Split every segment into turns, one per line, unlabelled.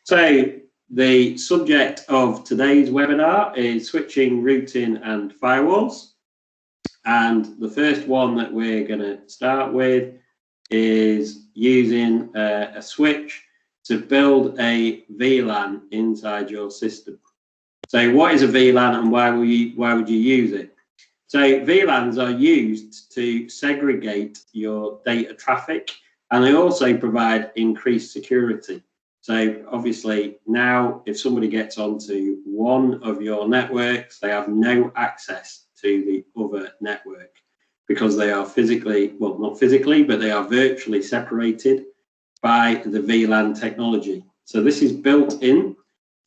So the subject of today's webinar is switching, routing and firewalls. And the first one that we're going to start with is using a switch to build a VLAN inside your system. So what is a VLAN and why would you use it? So VLANs are used to segregate your data traffic, and they also provide increased security. So obviously now if somebody gets onto one of your networks, they have no access to the other network because they are physically, well, not physically, but they are virtually separated by the VLAN technology. So this is built in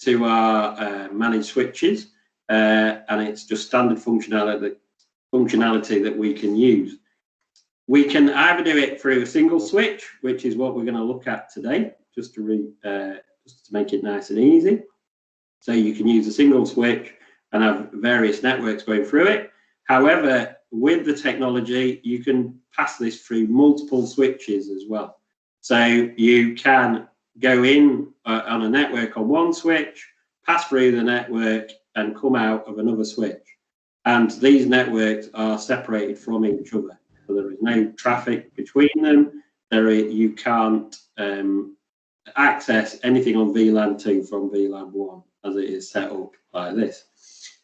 to our managed switches, and it's just standard functionality that we can use. We can either do it through a single switch, which is what we're going to look at today, just to make it nice and easy. So you can use a single switch and have various networks going through it. However, with the technology, you can pass this through multiple switches as well. So you can go in on a network on one switch, pass through the network and come out of another switch. And these networks are separated from each other. So there is no traffic between them. You can't access anything on VLAN 2 from VLAN 1 as it is set up like this.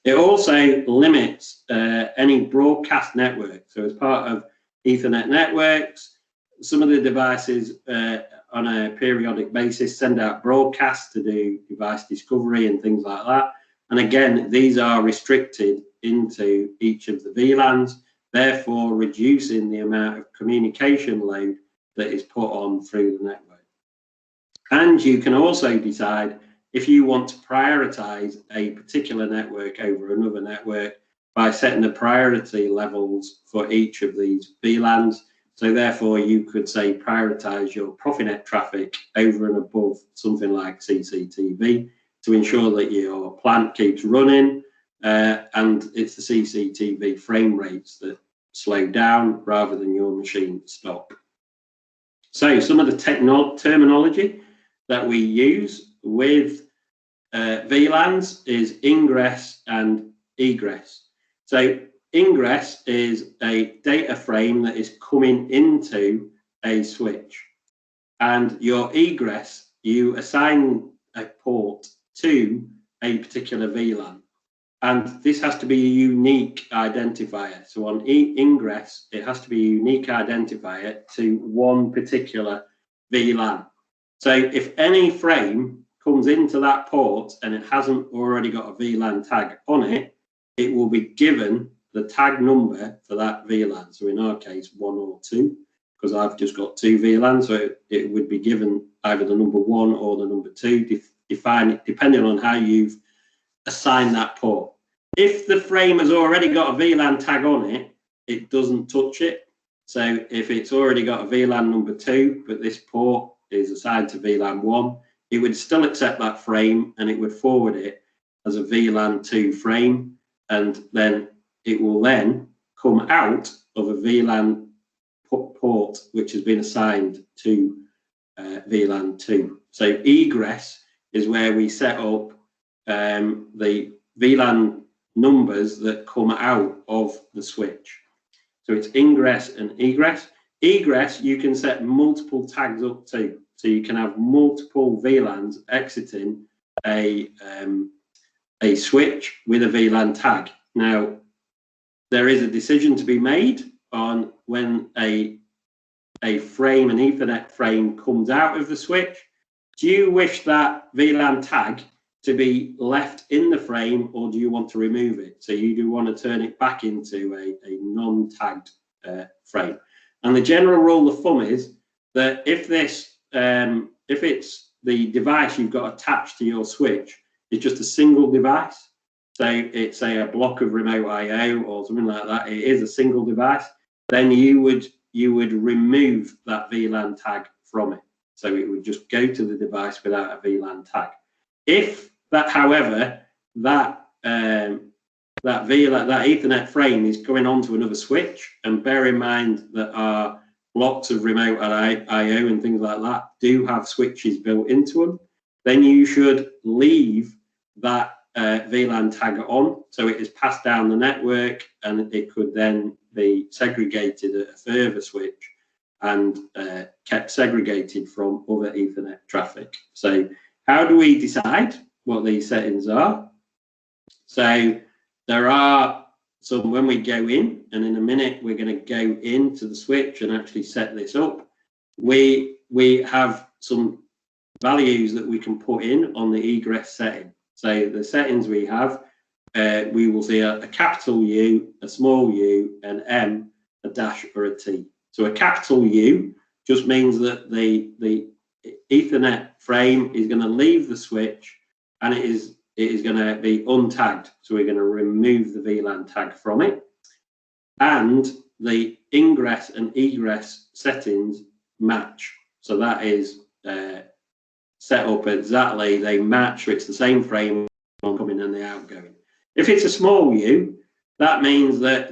It also limits any broadcast network. So as part of Ethernet networks, some of the devices on a periodic basis send out broadcasts to do device discovery and things like that. And again, these are restricted into each of the VLANs, therefore reducing the amount of communication load that is put on through the network. And you can also decide if you want to prioritize a particular network over another network by setting the priority levels for each of these VLANs. So therefore you could say prioritize your Profinet traffic over and above something like CCTV to ensure that your plant keeps running, and it's the CCTV frame rates that slow down rather than your machine stop. So some of the terminology that we use with VLANs is ingress and egress. So ingress is a data frame that is coming into a switch, and your egress, you assign a port to a particular VLAN, and this has to be a unique identifier. So on ingress, it has to be a unique identifier to one particular VLAN. So if any frame comes into that port and it hasn't already got a VLAN tag on it, it will be given the tag number for that VLAN. So in our case, 1 or 2, because I've just got 2 VLANs, so it would be given either the number 1 or the number 2, depending on how you've assigned that port. If the frame has already got a VLAN tag on it, it doesn't touch it. So if it's already got a VLAN number 2, but this port is assigned to VLAN 1, it would still accept that frame and it would forward it as a VLAN 2 frame, and then it will then come out of a VLAN port which has been assigned to VLAN 2. So egress is where we set up the VLAN numbers that come out of the switch. So it's ingress and egress. Egress, you can set multiple tags up to. So you can have multiple VLANs exiting a switch with a VLAN tag. Now, there is a decision to be made on when a frame, an Ethernet frame, comes out of the switch. Do you wish that VLAN tag to be left in the frame, or do you want to remove it? So you do want to turn it back into a non-tagged frame. And the general rule of thumb is that if it's the device you've got attached to your switch is just a single device, so it's a block of remote I/O or something like that, it is a single device, then you would remove that VLAN tag from it. So it would just go to the device without a VLAN tag. If that, however, that Ethernet frame is going onto another switch, and bear in mind that our blocks of remote I/O and things like that do have switches built into them, then you should leave that VLAN tag on, so it is passed down the network and it could then be segregated at a further switch and kept segregated from other Ethernet traffic. So how do we decide what these settings are? So there are some when we go in, and in a minute we're going to go into the switch and actually set this up. We have some values that we can put in on the egress setting. So the settings we have, we will see a capital U, a small u, an M, a dash or a T. So a capital U just means that the Ethernet frame is going to leave the switch and it is going to be untagged. So we're going to remove the VLAN tag from it. And the ingress and egress settings match. So that is set up exactly, they match, so it's the same frame on coming and the outgoing. If it's a small u, that means that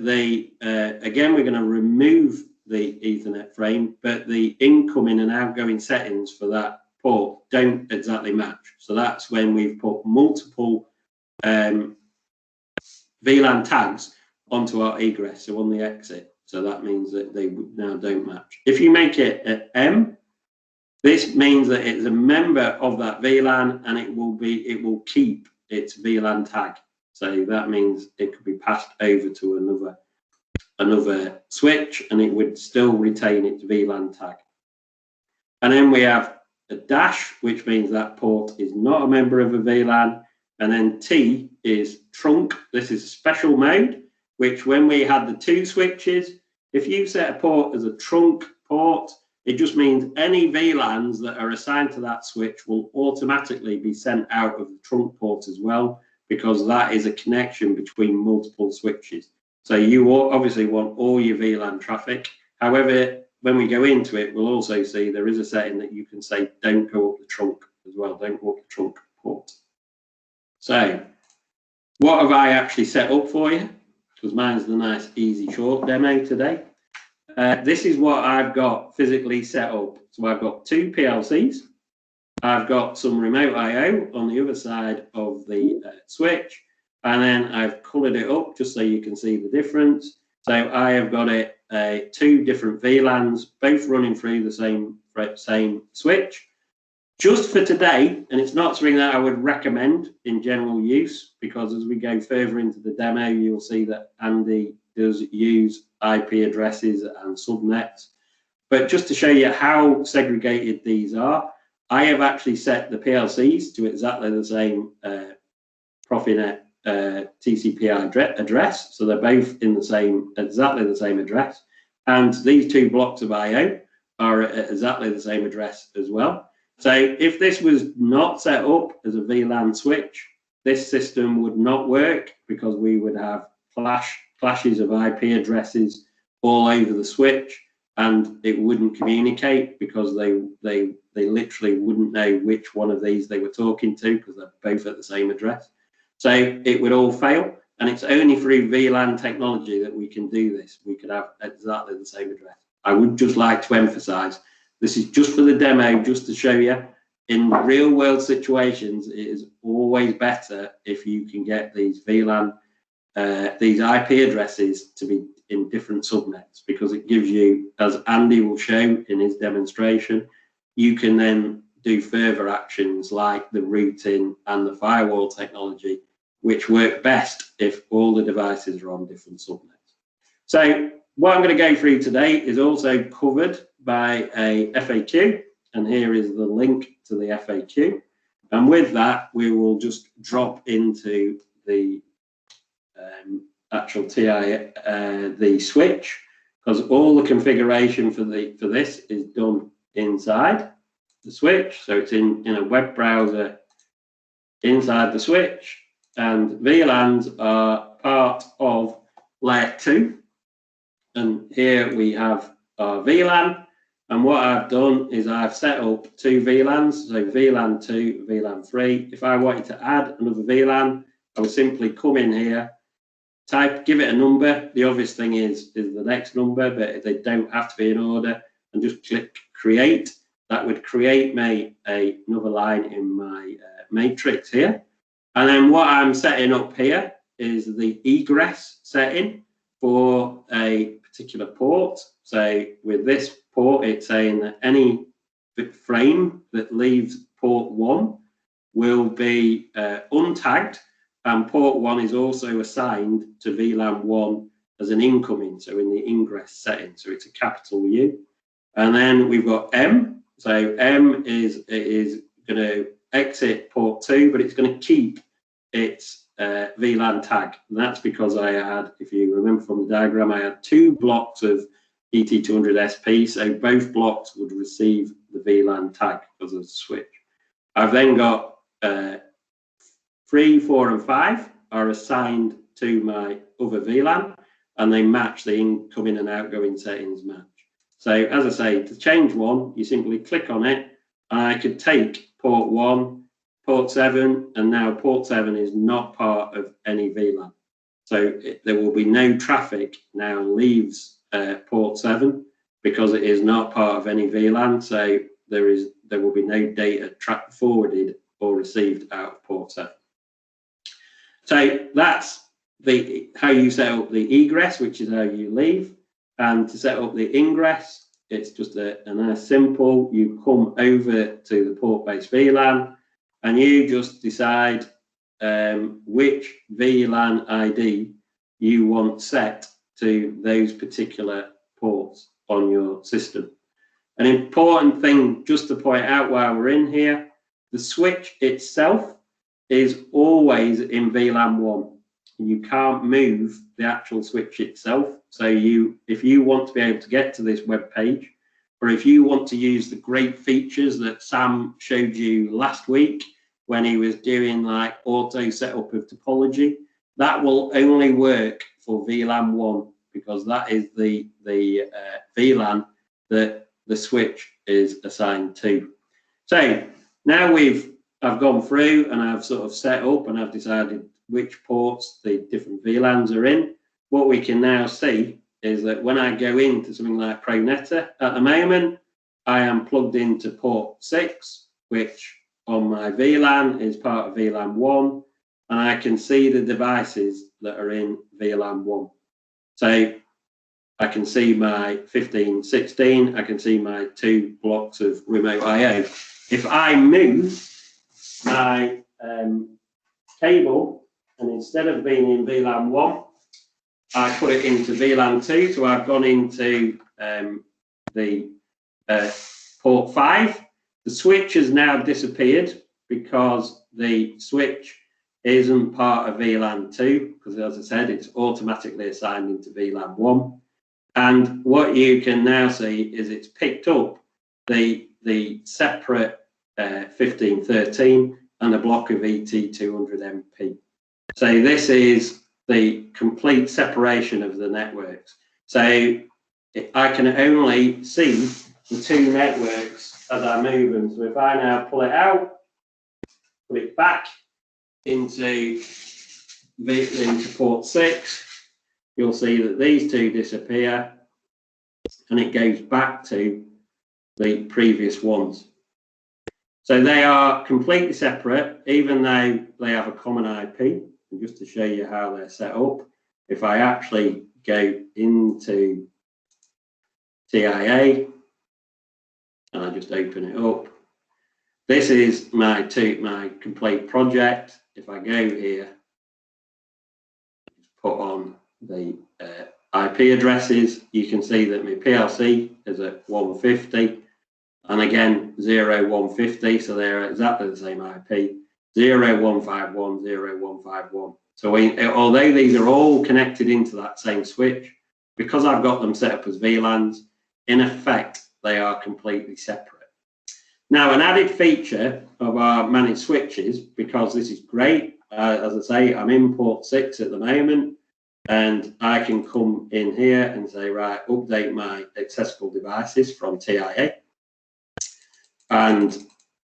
again, we're going to remove the Ethernet frame, but the incoming and outgoing settings for that port don't exactly match. So that's when we've put multiple VLAN tags onto our egress, so on the exit. So that means that they now don't match. If you make it an M, this means that it's a member of that VLAN and it will keep its VLAN tag. So that means it could be passed over to another switch and it would still retain its VLAN tag. And then we have a dash, which means that port is not a member of a VLAN. And then T is trunk. This is a special mode, which when we had the two switches, if you set a port as a trunk port, it just means any VLANs that are assigned to that switch will automatically be sent out of the trunk port as well, because that is a connection between multiple switches. So you obviously want all your VLAN traffic. However, when we go into it, we'll also see there is a setting that you can say don't go up the trunk as well, don't go up the trunk port. So what have I actually set up for you? Because mine's the nice, easy, short demo today. This is what I've got physically set up. So I've got two PLCs. I've got some remote I/O on the other side of the switch. And then I've colored it up just so you can see the difference. So I have got it two different VLANs, both running through the same switch. Just for today, and it's not something that I would recommend in general use, because as we go further into the demo, you'll see that Andy does use IP addresses and subnets. But just to show you how segregated these are, I have actually set the PLCs to exactly the same Profinet TCP address, so they're both in exactly the same address, and these two blocks of I/O are at exactly the same address as well. So if this was not set up as a VLAN switch, this system would not work, because we would have clashes of IP addresses all over the switch, and it wouldn't communicate, because they literally wouldn't know which one of these they were talking to, because they're both at the same address. So it would all fail, and it's only through VLAN technology that we can do this. We could have exactly the same address. I would just like to emphasize, this is just for the demo, just to show you, in real world situations, it is always better if you can get these VLAN, these IP addresses to be in different subnets, because it gives you, as Andy will show in his demonstration, you can then do further actions like the routing and the firewall technology, which work best if all the devices are on different subnets. So what I'm going to go through today is also covered by a FAQ, and here is the link to the FAQ. And with that, we will just drop into the actual TI, the switch, because all the configuration for this is done inside the switch. So it's in a web browser inside the switch, and VLANs are part of layer 2. And here we have our VLAN, and what I've done is I've set up two VLANs, so VLAN 2, VLAN 3. If I wanted to add another VLAN, I would simply come in here, give it a number. The obvious thing is the next number, but they don't have to be in order, and just click create. that would create me another line in my matrix here. And then what I'm setting up here is the egress setting for a particular port. So with this port, it's saying that any frame that leaves port 1 will be untagged, and port 1 is also assigned to VLAN 1 as an incoming, so in the ingress setting, so it's a capital U. And then we've got M, so M is going to exit port 2, but it's going to keep its VLAN tag, and that's because I had, if you remember from the diagram, I had 2 blocks of ET200SP, so both blocks would receive the VLAN tag because of the switch. I've then got 3, 4, and 5 are assigned to my other VLAN, and they match the incoming and outgoing settings match. So as I say, to change one, you simply click on it, and I could take port 1, port 7, and now port 7 is not part of any VLAN. So there will be no traffic now leaves port 7 because it is not part of any VLAN. So there will be no data forwarded or received out of port 7. So that's how you set up the egress, which is how you leave. And to set up the ingress, it's just a nice simple. You come over to the port-based VLAN, and you just decide which VLAN ID you want set to those particular ports on your system. An important thing just to point out while we're in here, the switch itself is always in VLAN 1. You can't move the actual switch itself. So if you want to be able to get to this web page, or if you want to use the great features that Sam showed you last week when he was doing like auto setup of topology, that will only work for VLAN 1 because that is the VLAN that the switch is assigned to. So now I've gone through and I've sort of set up and I've decided which ports the different VLANs are in. What we can now see is that when I go into something like ProNetter, at the moment, I am plugged into port 6, which on my VLAN is part of VLAN 1, and I can see the devices that are in VLAN 1. So I can see my 1516, I can see my 2 blocks of remote IO. If I move my cable, and instead of being in VLAN 1, I put it into VLAN 2, so I've gone into the port 5. The switch has now disappeared because the switch isn't part of VLAN 2, because as I said, it's automatically assigned into VLAN 1. And what you can now see is it's picked up the separate 1513 and a block of ET200MP. So this is the complete separation of the networks. So I can only see the 2 networks as I move them. So if I now pull it out, put it back into port 6, you'll see that these 2 disappear and it goes back to the previous ones. So they are completely separate, even though they have a common IP. And just to show you how they're set up, if I actually go into TIA and I just open it up, this is my complete project. If I go here, put on the IP addresses, you can see that my PLC is at 150, and again 0150, so they're exactly the same IP. 0151, 0151. So although these are all connected into that same switch, because I've got them set up as VLANs, in effect, they are completely separate. Now, an added feature of our managed switches, because this is great, as I say, I'm in port 6 at the moment, and I can come in here and say, right, update my accessible devices from TIA. And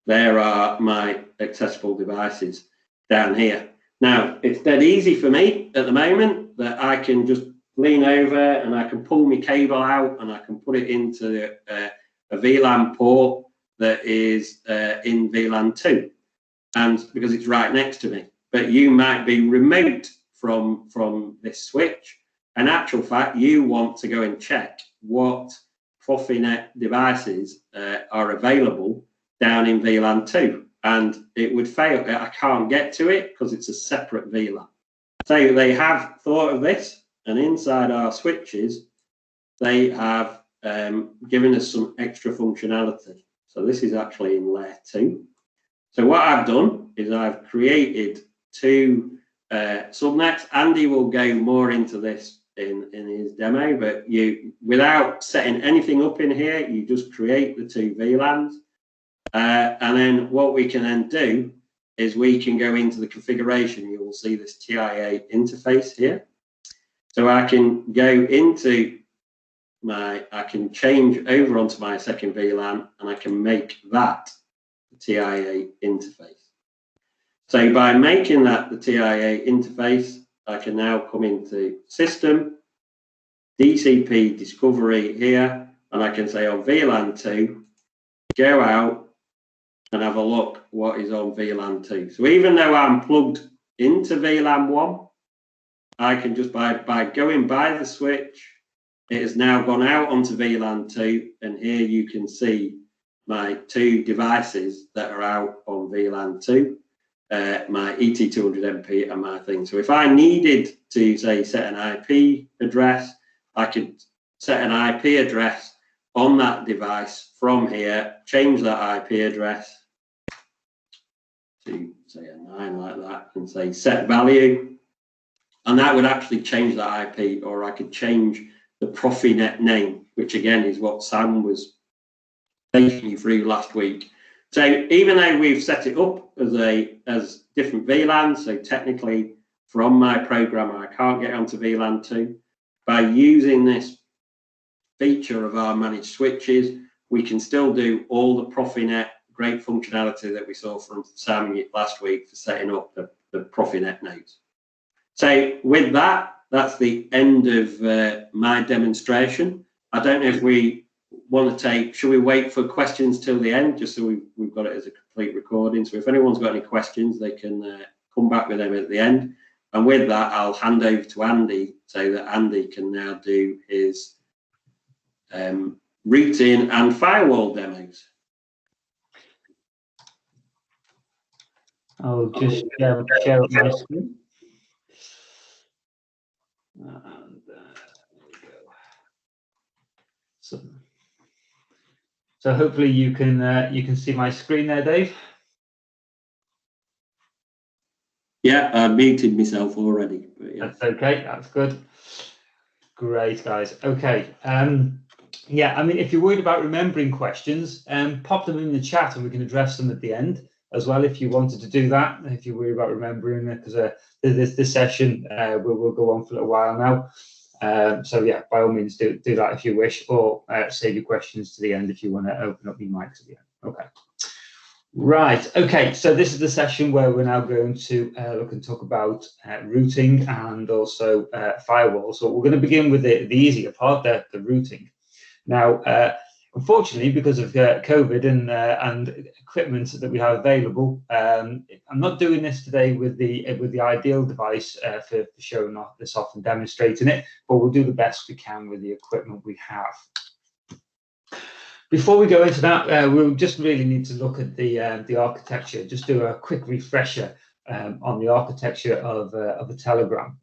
there are my accessible devices down here. Now, it's dead easy for me at the moment that I can just lean over and I can pull my cable out and I can put it into a VLAN port that is in VLAN 2, and because it's right next to me. But you might be remote from this switch. In actual fact, you want to go and check what Profinet devices are available down in VLAN 2, and it would fail. I can't get to it because it's a separate VLAN. So they have thought of this, and inside our switches, they have given us some extra functionality. So this is actually in layer 2. So what I've done is I've created 2 subnets. Andy will go more into this in his demo, but you, without setting anything up in here, you just create the 2 VLANs. And then what we can then do is we can go into the configuration. You will see this TIA interface here. So I can go into I can change over onto my second VLAN, and I can make that the TIA interface. So by making that the TIA interface, I can now come into System, DCP Discovery here, and I can say on VLAN 2, go out and have a look what is on VLAN 2. So even though I'm plugged into VLAN 1, I can just, by going by the switch, it has now gone out onto VLAN 2, and here you can see my 2 devices that are out on VLAN 2, my ET200MP and my thing. So if I needed to, say, set an IP address, I could set an IP address on that device from here, change that IP address to, say, a 9 like that, and say set value, and that would actually change that IP, or I could change the Profinet name, which again is what Sam was taking you through last week. So even though we've set it up as different VLANs, so technically from my program I can't get onto VLAN 2, by using this feature of our managed switches, we can still do all the Profinet great functionality that we saw from Sam last week for setting up the Profinet nodes. So with that, that's the end of my demonstration. I don't know if we want to take, should we wait for questions till the end, just so we've got it as a complete recording? So if anyone's got any questions, they can come back with them at the end. And with that, I'll hand over to Andy so that Andy can now do his routing and firewall demos.
I'll just share up my screen. And there we go. So hopefully you can see my screen there, Dave.
Yeah, I muted myself already. But yeah.
That's okay. That's good. Great, guys. Okay. Yeah, I mean, if you're worried about remembering questions, pop them in the chat and we can address them at the end as well if you wanted to do that. If you're worried about remembering, because this session will go on for a little while now. So yeah, by all means, do that if you wish, or save your questions to the end if you want to open up your mics at the end. Okay. Right. Okay. So this is the session where we're now going to look and talk about routing and also firewall. So we're going to begin with the easier part, the routing. Now, unfortunately, because of COVID and equipment that we have available, I'm not doing this today with the ideal device for showing this off and demonstrating it, but we'll do the best we can with the equipment we have. Before we go into that, we'll just really need to look at the architecture. Just do a quick refresher on the architecture of a telegram.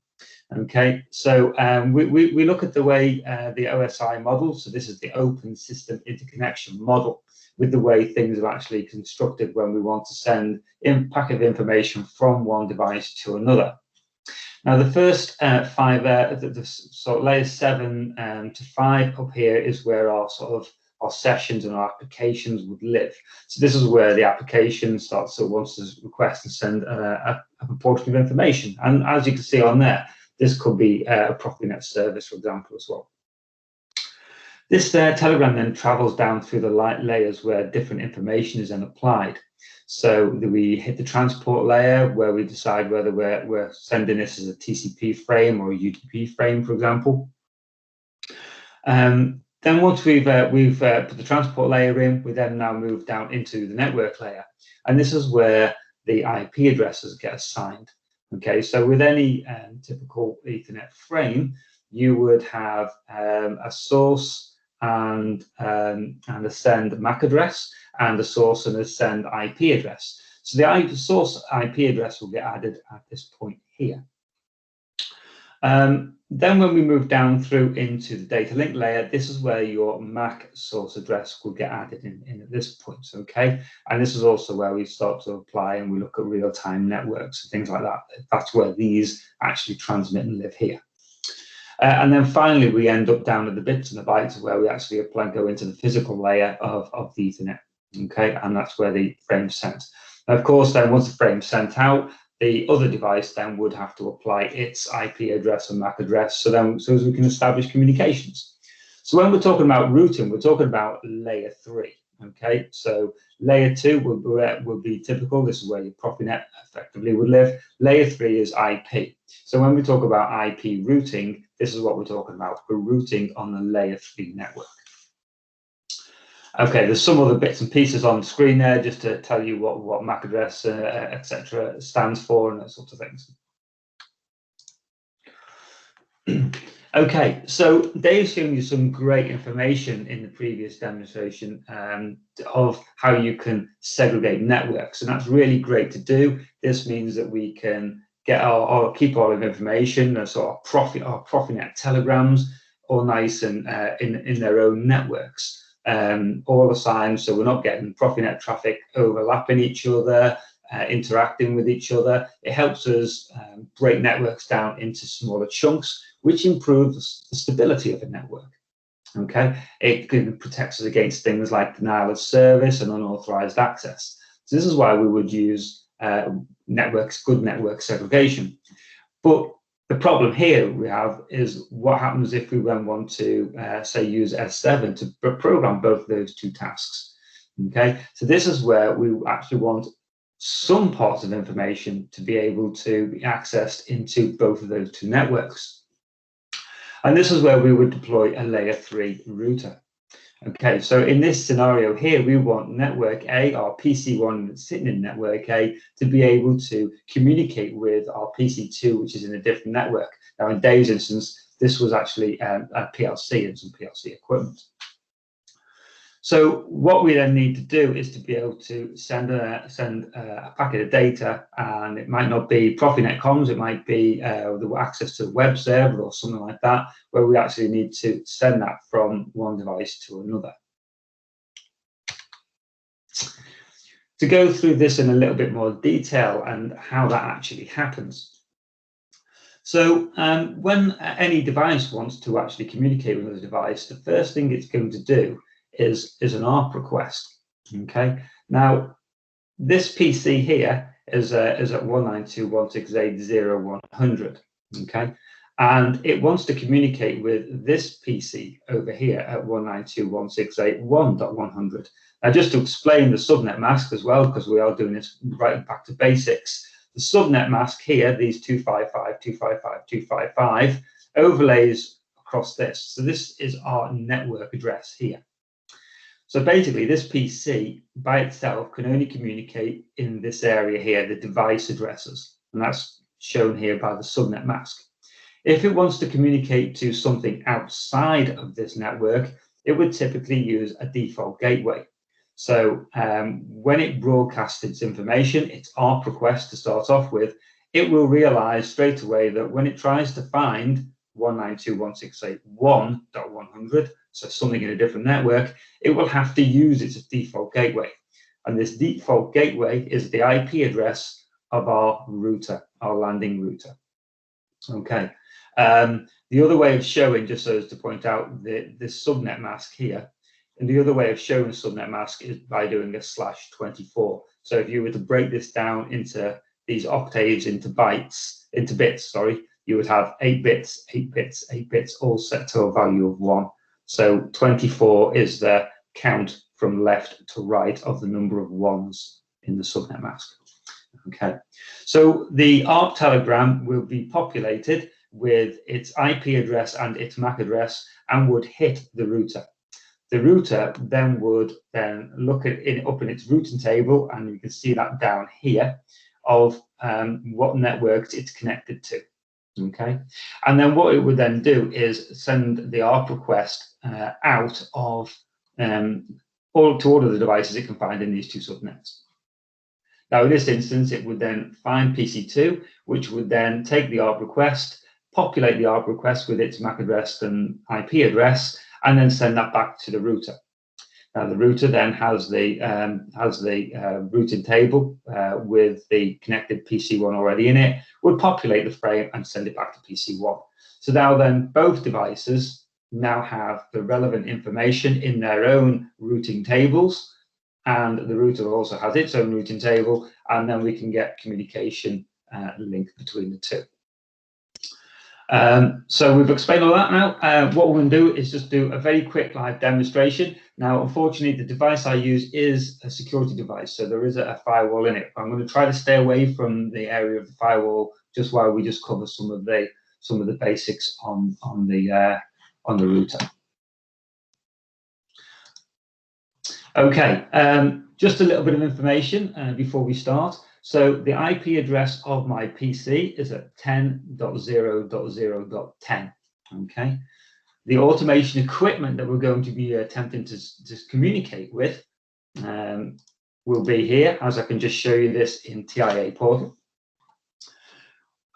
Okay, so we look at the way the OSI model. So this is the Open System Interconnection model, with the way things are actually constructed when we want to send a packet of information from one device to another. Now, the first 5, the sort of layers 7 to 5 up here is where our sessions and our applications would live. So this is where the application starts, so wants to request and send a proportion of information. And as you can see on there, this could be a Profinet service, for example, as well. This telegram then travels down through the layers where different information is then applied. So we hit the transport layer where we decide whether we're sending this as a TCP frame or a UDP frame, for example. Then once we've put the transport layer in, we then now move down into the network layer. And this is where the IP addresses get assigned. Okay, so with any typical Ethernet frame, you would have a source and a send MAC address, and a source and a send IP address. So the source IP address will get added at this point here. Then when we move down through into the data link layer, this is where your MAC source address will get added in at this point, okay? And this is also where we start to apply and we look at real-time networks and things like that. That's where these actually transmit and live here. And then finally, we end up down at the bits and the bytes where we actually apply, go into the physical layer of the Ethernet, okay? And that's where the frame's sent. Now, of course, then once the frame's sent out, the other device then would have to apply its IP address and MAC address so as we can establish communications. So when we're talking about routing, we're talking about layer 3, okay? So layer 2 will be typical. This is where your Profinet effectively would live. Layer 3 is IP. So when we talk about IP routing, this is what we're talking about. We're routing on the layer 3 network. Okay, there's some other bits and pieces on the screen there just to tell you what MAC address, etc., stands for and those sorts of things. Okay, so Dave's shown you some great information in the previous demonstration of how you can segregate networks, and that's really great to do. This means that we can get keep all of information, so our Profinet telegrams, all nice and in their own networks. All assigned, so we're not getting Profinet traffic overlapping each other, interacting with each other. It helps us break networks down into smaller chunks, which improves the stability of a network. Okay, it protects us against things like denial of service and unauthorized access. So this is why we would use good network segregation. But the problem here we have is what happens if we then want to, say, use S7 to program both of those two tasks. Okay, so this is where we actually want some parts of information to be able to be accessed into both of those two networks. And this is where we would deploy a layer 3 router. Okay, so in this scenario here, we want network A, our PC1 that's sitting in network A, to be able to communicate with our PC2, which is in a different network. Now, in Dave's instance, this was actually a PLC and some PLC equipment. So what we then need to do is to be able to send a packet of data, and it might not be Profinet comms, it might be the access to the web server or something like that, where we actually need to send that from one device to another. To go through this in a little bit more detail and how that actually happens. So when any device wants to actually communicate with another device, the first thing it's going to do is an ARP request. Okay, now this PC here is at 192.168.0.100. Okay, and it wants to communicate with this PC over here at 192.168.1.100. Now, just to explain the subnet mask as well, because we are doing this right back to basics. The subnet mask here, these 255.255.255, overlays across this. So this is our network address here. So basically, this PC by itself can only communicate in this area here, the device addresses, and that's shown here by the subnet mask. If it wants to communicate to something outside of this network, it would typically use a default gateway. So when it broadcasts its information, its ARP request to start off with, it will realize straight away that when it tries to find 192.168.1.100, so something in a different network, it will have to use its default gateway. And this default gateway is the IP address of our router, our landing router. Okay. The other way of showing, just so as to point out this subnet mask here, and the other way of showing a subnet mask is by doing a /24. So if you were to break this down into these octaves, into bits, sorry, you would have 8 bits, 8 bits, 8 bits, all set to a value of 1. So 24 is the count from left to right of the number of ones in the subnet mask. Okay, so the ARP telegram will be populated with its IP address and its MAC address and would hit the router. The router then would then look at it up in its routing table, and you can see that down here of what networks it's connected to. Okay, and then what it would then do is send the ARP request out of all of the devices it can find in these two subnets. Now, in this instance, it would then find PC2, which would then take the ARP request, populate the ARP request with its MAC address and IP address, and then send that back to the router. Now, the router then has the routing table with the connected PC1 already in it, would populate the frame and send it back to PC1. So now then both devices now have the relevant information in their own routing tables, and the router also has its own routing table, and then we can get communication linked between the two. So we've explained all that now. What we're going to do is just do a very quick live demonstration. Now, unfortunately, the device I use is a security device, so there is a firewall in it. I'm going to try to stay away from the area of the firewall just while we just cover some of the basics on the router. Okay, just a little bit of information before we start. So the IP address of my PC is at 10.0.0.10. Okay. The automation equipment that we're going to be attempting to communicate with will be here, as I can just show you this in TIA portal.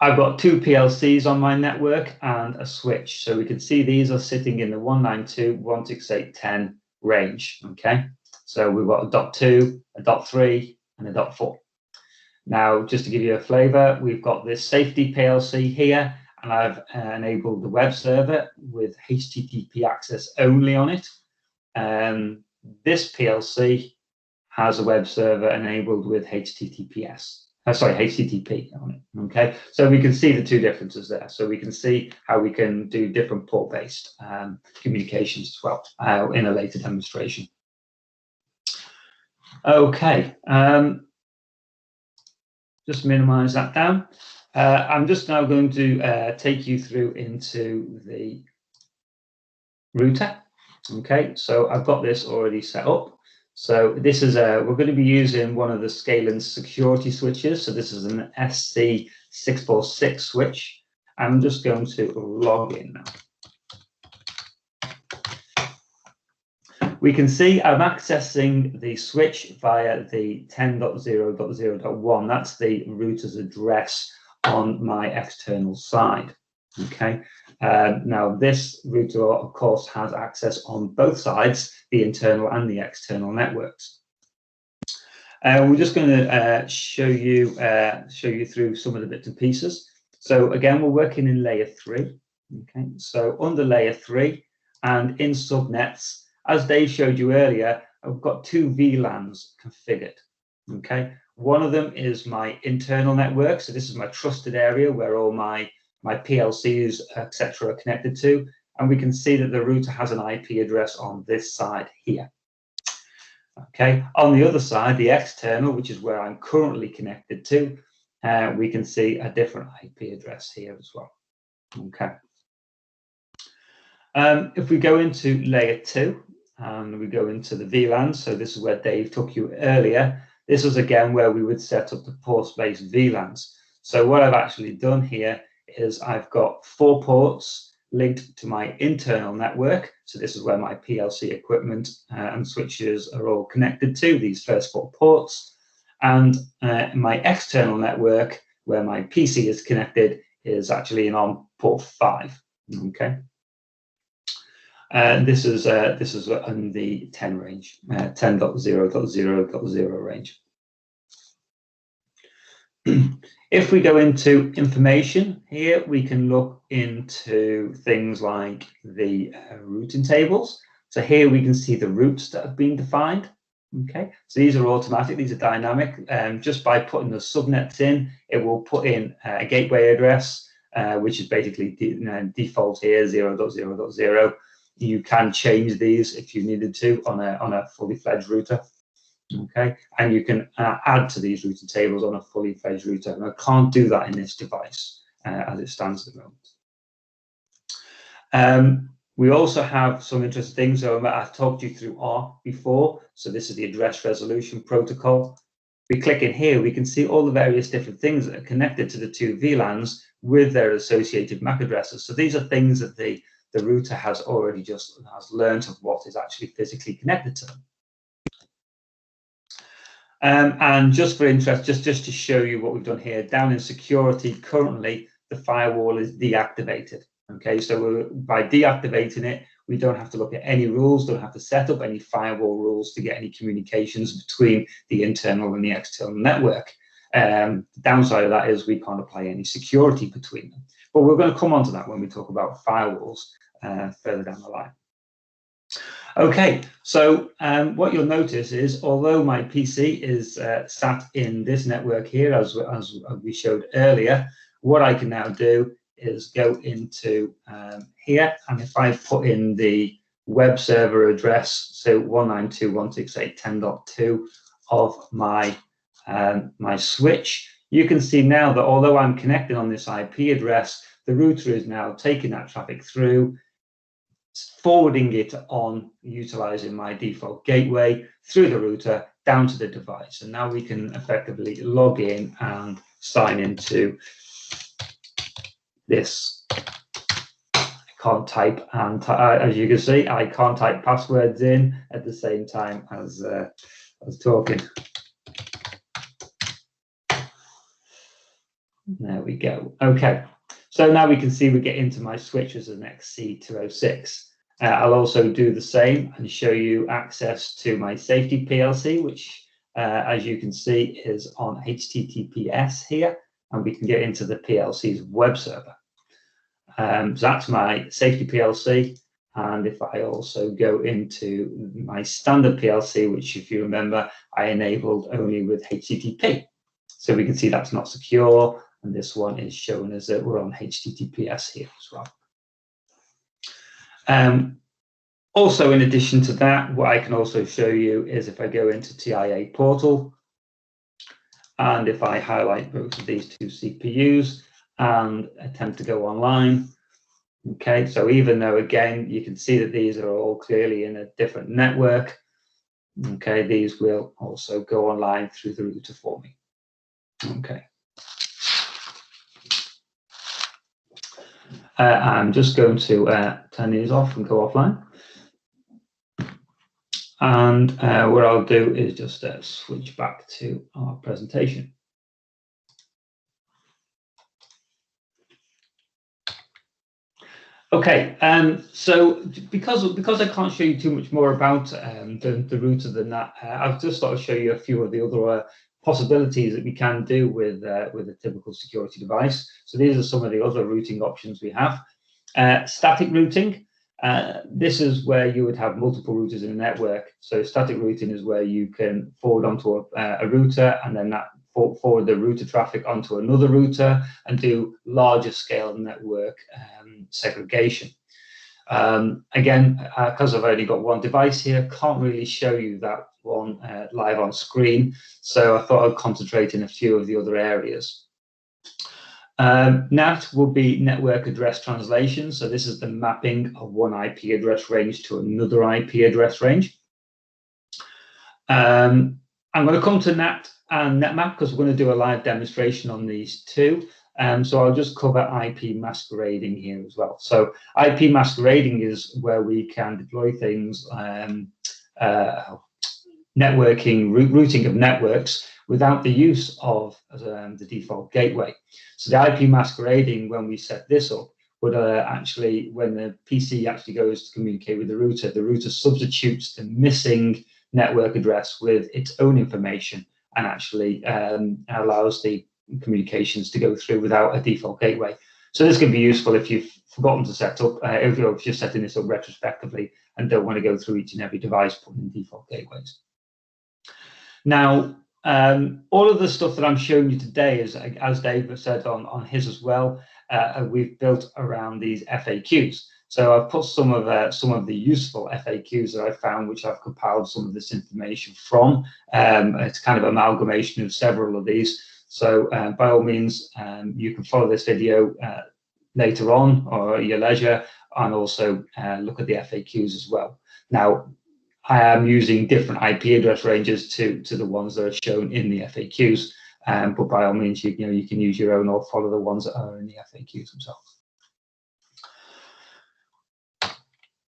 I've got two PLCs on my network and a switch. So we can see these are sitting in the 192.168.10 range. Okay. So we've got a .2, a .3, and a .4. Now, just to give you a flavor, we've got this safety PLC here, and I've enabled the web server with HTTP access only on it. This PLC has a web server enabled with HTTP on it. Okay, so we can see the two differences there. So we can see how we can do different port-based communications as well in a later demonstration. Okay. Just minimize that down. I'm just now going to take you through into the router. Okay, so I've got this already set up. So this is we're going to be using one of the Scaling security switches. So this is an SC646 switch. I'm just going to log in now. We can see I'm accessing the switch via the 10.0.0.1. That's the router's address on my external side. Okay. Now this router, of course, has access on both sides, the internal and the external networks. We're just going to show you through some of the bits and pieces. So again, we're working in layer 3. Okay. So under layer 3 and in subnets, as Dave showed you earlier, I've got two VLANs configured. Okay, one of them is my internal network. So this is my trusted area where all my PLCs, etc., are connected to. And we can see that the router has an IP address on this side here. Okay, on the other side, the external, which is where I'm currently connected to, we can see a different IP address here as well. Okay. If we go into layer 2 and we go into the VLAN, so this is where Dave took you earlier. This is again where we would set up the port-based VLANs. So what I've actually done here is I've got 4 ports linked to my internal network. So this is where my PLC equipment and switches are all connected to, these first 4 ports. And my external network, where my PC is connected, is actually on port 5. Okay. This is on the 10 range, 10.0.0.0 range. If we go into information here, we can look into things like the routing tables. So here we can see the routes that have been defined. Okay, so these are automatic, these are dynamic. Just by putting the subnets in, it will put in a gateway address, which is basically default here, 0.0.0. You can change these if you needed to on a fully fledged router. Okay, and you can add to these routing tables on a fully fledged router. And I can't do that in this device as it stands at the moment. We also have some interesting things. So I've talked you through R before. So this is the address resolution protocol. We click in here, we can see all the various different things that are connected to the two VLANs with their associated MAC addresses. So these are things that the router has already has learned of what is actually physically connected to them. And just for interest, just to show you what we've done here, down in security, currently the firewall is deactivated. Okay, so by deactivating it, we don't have to look at any rules, don't have to set up any firewall rules to get any communications between the internal and the external network. The downside of that is we can't apply any security between them. But we're going to come on to that when we talk about firewalls further down the line. Okay, so what you'll notice is, although my PC is sat in this network here, as we showed earlier, what I can now do is go into here, and if I put in the web server address, so 192.168.10.2 of my my switch, you can see now that although I'm connected on this IP address, the router is now taking that traffic through, forwarding it on, utilizing my default gateway through the router down to the device. And now we can effectively log in and sign into this. I can't type, and as you can see, I can't type passwords in at the same time as talking. There we go. Okay, so now we can see we get into my switch as an XC206. I'll also do the same and show you access to my safety PLC, which, as you can see, is on HTTPS here, and we can get into the PLC's web server. So that's my safety PLC. And if I also go into my standard PLC, which, if you remember, I enabled only with HTTP. So we can see that's not secure. And this one is shown as that we're on HTTPS here as well. Also, in addition to that, what I can also show you is if I go into TIA portal, and if I highlight both of these two CPUs and attempt to go online, okay, so even though, again, you can see that these are all clearly in a different network, okay, these will also go online through the router for me. Okay. I'm just going to turn these off and go offline. And what I'll do is just switch back to our presentation. Okay, so because I can't show you too much more about the router than that, I've just thought I'd show you a few of the other possibilities that we can do with a typical security device. So these are some of the other routing options we have. Static routing. This is where you would have multiple routers in a network. So static routing is where you can forward onto a router, and then that forward the router traffic onto another router and do larger scale network segregation. Again, because I've only got one device here, can't really show you that one live on screen. So I thought I'd concentrate in a few of the other areas. NAPT will be network address translation. So this is the mapping of one IP address range to another IP address range. I'm going to come to NAPT and NetMap because we're going to do a live demonstration on these two. So I'll just cover IP masquerading here as well. So IP masquerading is where we can deploy things, networking, routing of networks without the use of the default gateway. So the IP masquerading, when we set this up, would actually, when the PC actually goes to communicate with the router substitutes the missing network address with its own information and actually allows the communications to go through without a default gateway. So this can be useful if you've forgotten to set up, if you're just setting this up retrospectively and don't want to go through each and every device putting in default gateways. Now, all of the stuff that I'm showing you today is, as Dave said on his as well, we've built around these FAQs. So I've put some of the useful FAQs that I found, which I've compiled some of this information from. It's kind of amalgamation of several of these. So by all means, you can follow this video later on or at your leisure, and also look at the FAQs as well. Now, I am using different IP address ranges to the ones that are shown in the FAQs, but by all means, you can use your own or follow the ones that are in the FAQs themselves.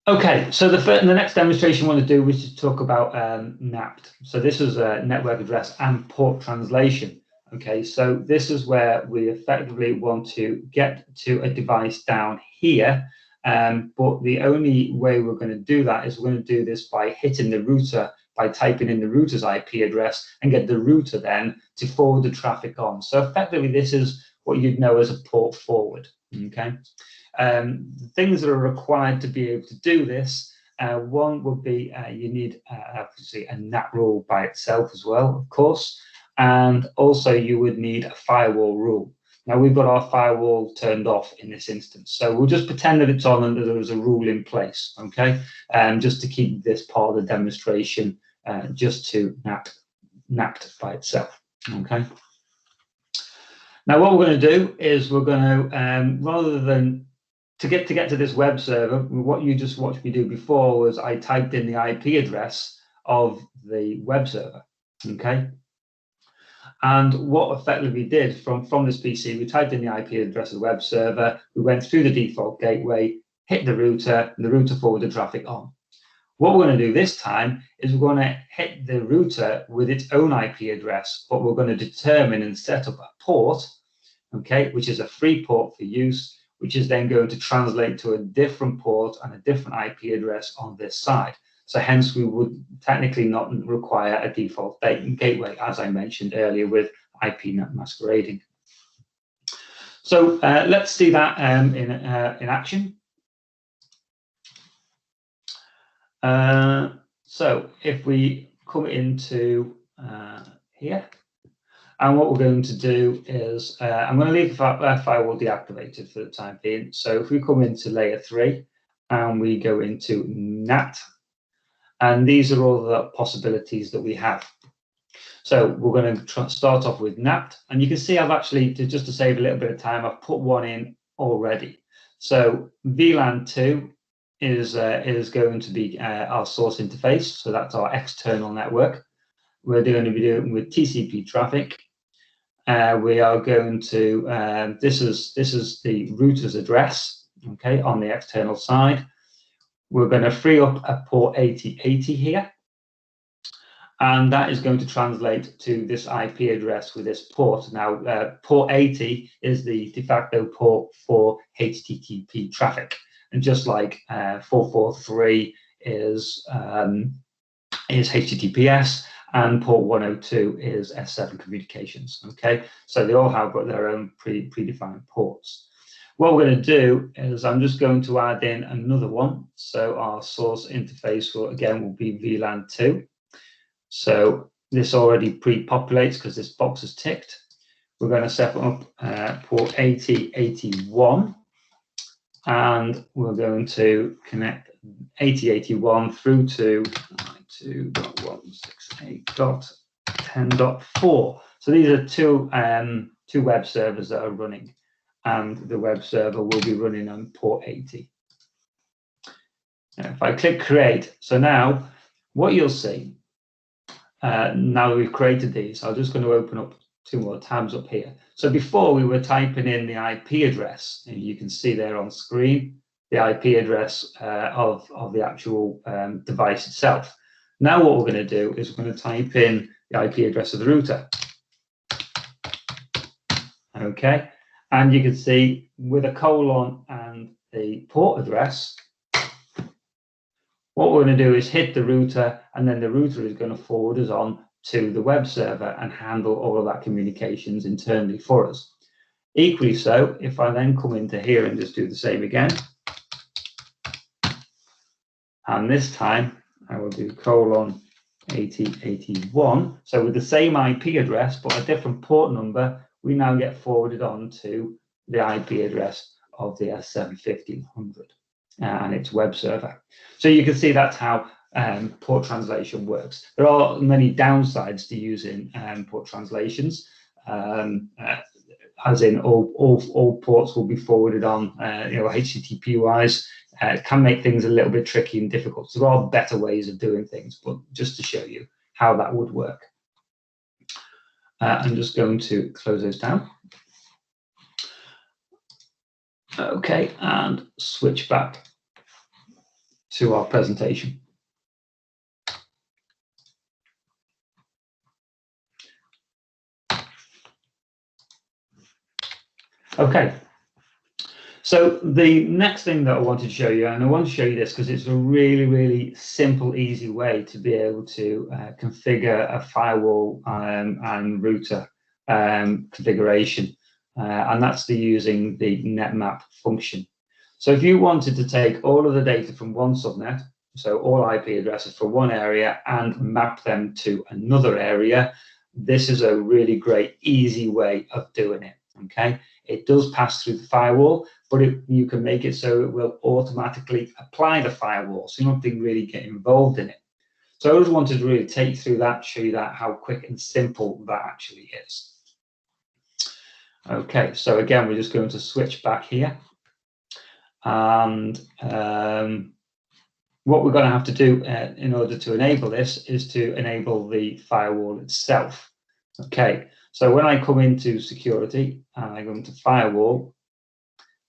Okay, so the next demonstration I want to do is to talk about NAPT. So this is a network address and port translation. Okay, so this is where we effectively want to get to a device down here, but the only way we're going to do that is we're going to do this by hitting the router, by typing in the router's IP address and get the router then to forward the traffic on. So effectively, this is what you'd know as a port forward. Okay. The things that are required to be able to do this, one would be you need obviously a NAT rule by itself as well, of course, and also you would need a firewall rule. Now we've got our firewall turned off in this instance, so we'll just pretend that it's on and that there is a rule in place, okay, just to keep this part of the demonstration just to NAPT by itself, okay. Now what we're going to do is we're going to, rather than to get to this web server, what you just watched me do before was I typed in the IP address of the web server, okay? And what effectively we did from this PC, we typed in the IP address of the web server, we went through the default gateway, hit the router, and the router forwarded the traffic on. What we're going to do this time is we're going to hit the router with its own IP address, but we're going to determine and set up a port, okay, which is a free port for use, which is then going to translate to a different port and a different IP address on this side. So hence we would technically not require a default gateway, as I mentioned earlier with IPNet masquerading. So let's see that in action. So if we come into here, and what we're going to do is, I'm going to leave the firewall deactivated for the time being. So if we come into layer 3 and we go into NAT, and these are all the possibilities that we have. So we're going to start off with NAPT, and you can see I've actually, just to save a little bit of time, I've put one in already. So VLAN 2 is going to be our source interface, so that's our external network. We're going to be doing with TCP traffic. We are going to, this is the router's address, okay, on the external side. We're going to free up a port 8080 here, and that is going to translate to this IP address with this port. Now, port 80 is the de facto port for HTTP traffic, and just like 443 is HTTPS, and port 102 is S7 communications, okay? So they all have got their own predefined ports. What we're going to do is I'm just going to add in another one. So our source interface will be VLAN 2. So this already pre-populates because this box is ticked. We're going to set up port 8081, and we're going to connect 8081 through to 2.168.10.4. So these are two web servers that are running, and the web server will be running on port 80. Now, if I click create, so now what you'll see, now that we've created these, I'm just going to open up 2 more tabs up here. So before we were typing in the IP address, and you can see there on screen the IP address of the actual device itself. Now what we're going to do is we're going to type in the IP address of the router. Okay, and you can see with a colon and the port address, what we're going to do is hit the router, and then the router is going to forward us on to the web server and handle all of that communications internally for us. Equally so, if I then come into here and just do the same again, and this time I will do colon 8081. So with the same IP address but a different port number, we now get forwarded on to the IP address of the S7 1500 and its web server. So you can see that's how port translation works. There are many downsides to using port translations, as in all ports will be forwarded on, HTTP wise, It can make things a little bit tricky and difficult. So there are better ways of doing things, but just to show you how that would work. I'm just going to close those down. Okay, and switch back to our presentation. Okay, so the next thing that I wanted to show you, and I want to show you this because it's a really, really simple, easy way to be able to configure a firewall and router configuration, and that's using the NetMap function. So if you wanted to take all of the data from one subnet, so all IP addresses from one area, and map them to another area, this is a really great, easy way of doing it, okay? It does pass through the firewall, but you can make it so it will automatically apply the firewall, so you don't have to really get involved in it. So I just wanted to really take you through that, show you that, how quick and simple that actually is. Okay, so again, we're just going to switch back here. And what we're going to have to do in order to enable this is to enable the firewall itself. Okay, so when I come into security and I go into firewall,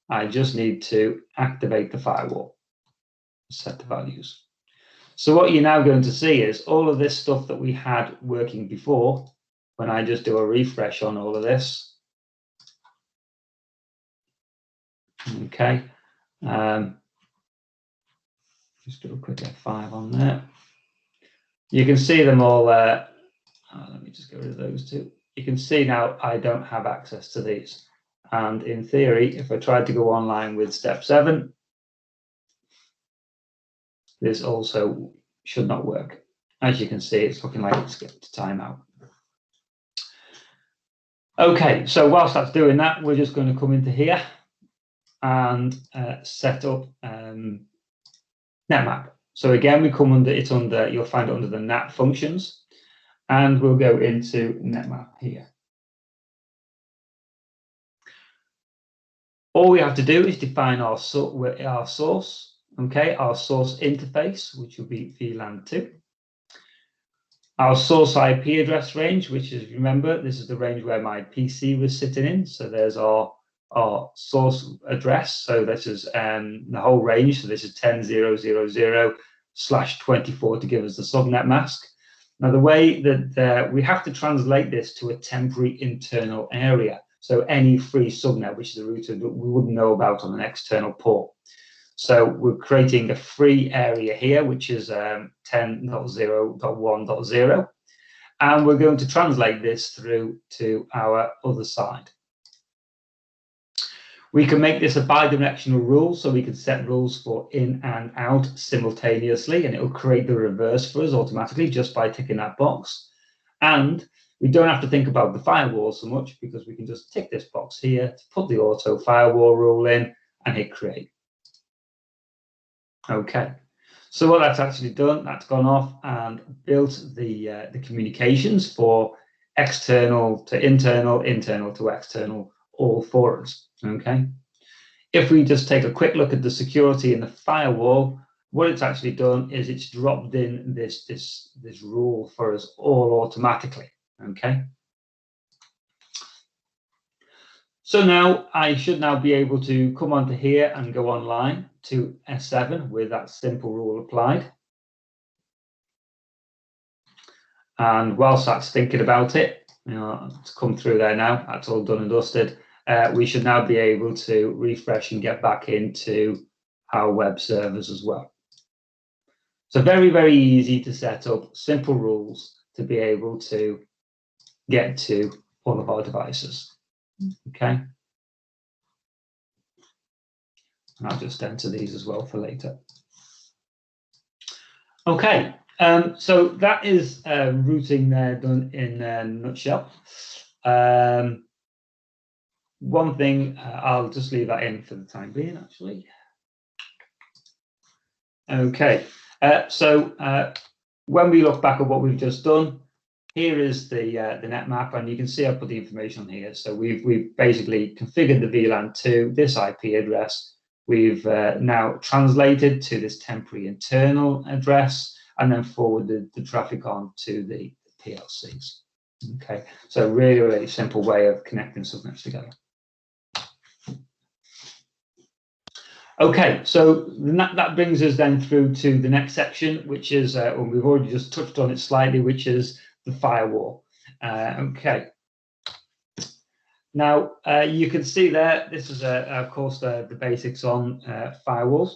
I just need to activate the firewall, set the values. So what you're now going to see is all of this stuff that we had working before. When I just do a refresh on all of this, okay, just do a quick F5 on there. You can see them all there. Let me just get rid of those two. You can see now I don't have access to these. And in theory, if I tried to go online with step 7, this also should not work. As you can see, it's looking like it's getting to timeout. Okay, so whilst that's doing that, we're just going to come into here and set up NetMap. So again, we come under it under, you'll find it under the NAPT functions, and we'll go into NetMap here. All we have to do is define our source, okay, our source interface, which will be VLAN 2. Our source IP address range, which is, remember, this is the range where my PC was sitting in. So there's our source address. So this is the whole range. So this is 10.0.0.0/24 to give us the subnet mask. Now, the way that we have to translate this to a temporary internal area. So any free subnet, which is a router that we wouldn't know about on an external port. So we're creating a free area here, which is 10.0.1.0. And we're going to translate this through to our other side. We can make this a bidirectional rule, so we can set rules for in and out simultaneously, and it will create the reverse for us automatically just by ticking that box. And we don't have to think about the firewall so much because we can just tick this box here to put the auto firewall rule in and hit create. Okay, so what that's actually done, that's gone off and built the communications for external to internal, internal to external, all for us. Okay, if we just take a quick look at the security in the firewall, what it's actually done is it's dropped in this rule for us all automatically. Okay, so now I should now be able to come onto here and go online to S7 with that simple rule applied. And whilst that's thinking about it, it's come through there now, that's all done and dusted. We should now be able to refresh and get back into our web servers as well. So very, very easy to set up, simple rules to be able to get to all of our devices. Okay. And I'll just enter these as well for later. Okay, so that is routing there done in a nutshell. One thing, I'll just leave that in for the time being, actually. Okay, so when we look back at what we've just done, here is the NetMap, and you can see I've put the information on here. So we've basically configured the VLAN to this IP address, we've now translated to this temporary internal address and then forwarded the traffic on to the PLCs. Okay, so really, really simple way of connecting subnets together. Okay, so that brings us then through to the next section, which is, well, we've already just touched on it slightly, which is the firewall. Okay. Now, you can see there, this is, of course, the basics on firewalls.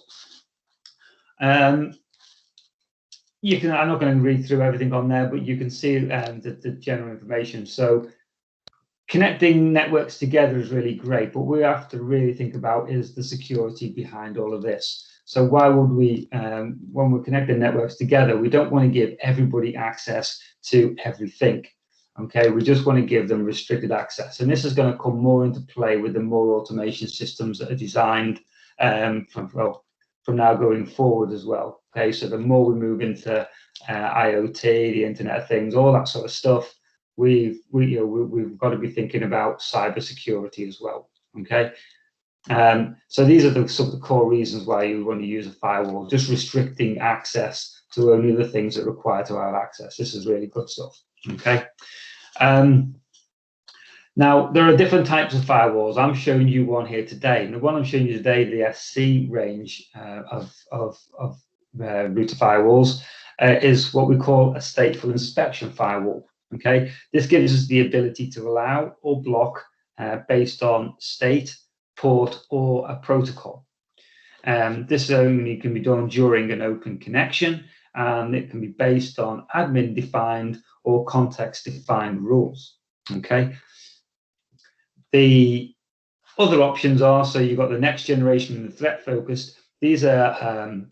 You can, I'm not going to read through everything on there, but you can see the general information. So connecting networks together is really great, but we have to really think about is the security behind all of this. So why would we, when we're connecting networks together, we don't want to give everybody access to everything. Okay, we just want to give them restricted access. And this is going to come more into play with the more automation systems that are designed from now going forward as well. Okay, so the more we move into IoT, the Internet of Things, all that sort of stuff, we've got to be thinking about cybersecurity as well. Okay, so these are some of the core reasons why you want to use a firewall, just restricting access to only the things that require to have access. This is really good stuff. Okay. Now, there are different types of firewalls. I'm showing you one here today. And the one I'm showing you today, the SC range of router firewalls, is what we call a stateful inspection firewall. Okay, this gives us the ability to allow or block based on state, port, or a protocol. This only can be done during an open connection, and it can be based on admin-defined or context-defined rules. Okay. The other options are, so you've got the next generation and the threat-focused. These are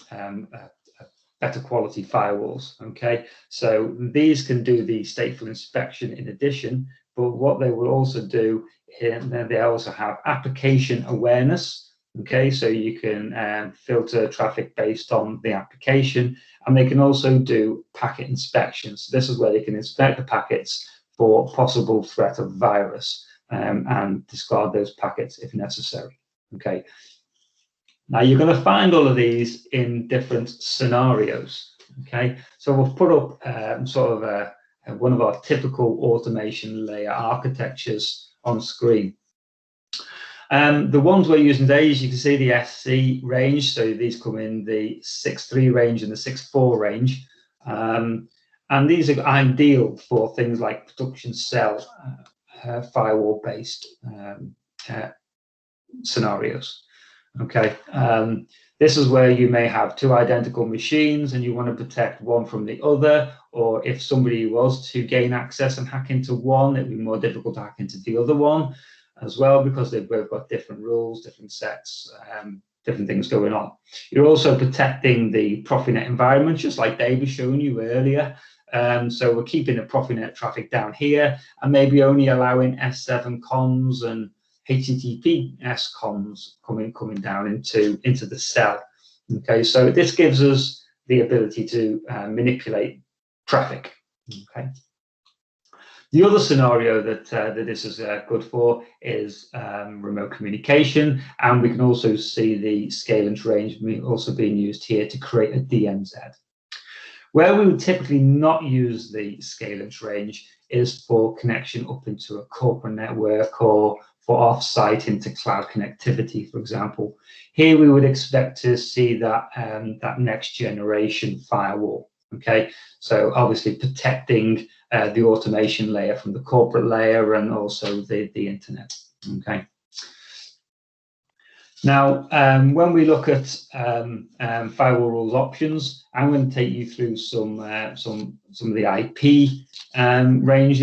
better quality firewalls. Okay, so these can do the stateful inspection in addition, but what they will also do, they also have application awareness. Okay, so you can filter traffic based on the application, and they can also do packet inspection. So this is where they can inspect the packets for possible threat of virus and discard those packets if necessary. Okay. Now you're going to find all of these in different scenarios. Okay, so we'll put up sort of one of our typical automation layer architectures on screen. The ones we're using today, as you can see, the SC range. So these come in the 6.3 range and the 6.4 range, and these are ideal for things like production cell firewall-based scenarios. Okay, this is where you may have two identical machines and you want to protect one from the other, or if somebody was to gain access and hack into one, it'd be more difficult to hack into the other one as well, because they've both got different rules, different sets, different things going on. You're also protecting the Profinet environment, just like Dave was showing you earlier. So we're keeping the Profinet traffic down here and maybe only allowing S7 comms and HTTPS comms coming down into the cell. Okay, so this gives us the ability to manipulate traffic. Okay. The other scenario that this is good for is remote communication, and we can also see the scale and range also being used here to create a DMZ. Where we would typically not use the scale and range is for connection up into a corporate network or for off-site into cloud connectivity, for example. Here we would expect to see that that next generation firewall. Okay, so obviously protecting the automation layer from the corporate layer and also the internet. Okay. Now, when we look at firewall rules options, I'm going to take you through some of the IP range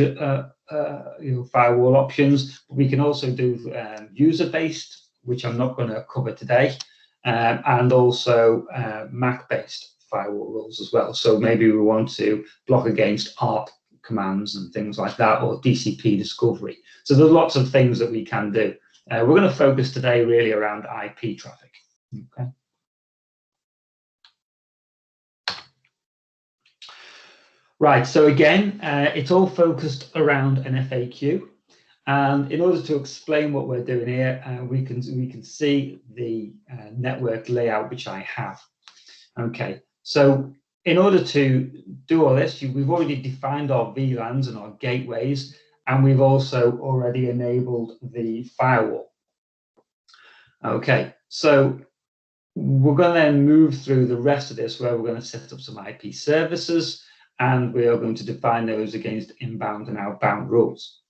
firewall options. We can also do user-based, which I'm not going to cover today, and also MAC-based firewall rules as well. So maybe we want to block against ARP commands and things like that, or DCP discovery. So there's lots of things that we can do. We're going to focus today really around IP traffic. Okay. Right, so again, it's all focused around an FAQ. And in order to explain what we're doing here, we can see the network layout which I have. Okay, so in order to do all this, we've already defined our VLANs and our gateways, and we've also already enabled the firewall. Okay, so we're going to then move through the rest of this, where we're going to set up some IP services, and we are going to define those against inbound and outbound rules.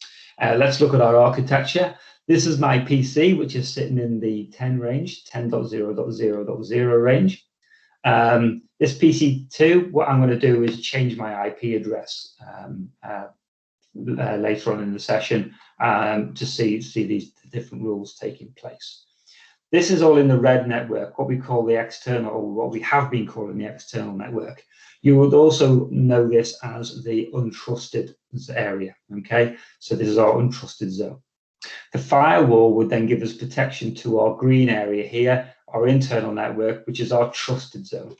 Let's look at our architecture. This is my PC, which is sitting in the 10 range, 10.0.0.0 range. This PC2, what I'm going to do is change my IP address later on in the session to see these different rules taking place. This is all in the red network, what we call the external, or what we have been calling the external network. You would also know this as the untrusted area, okay? So this is our untrusted zone. The firewall would then give us protection to our green area here, our internal network, which is our trusted zone.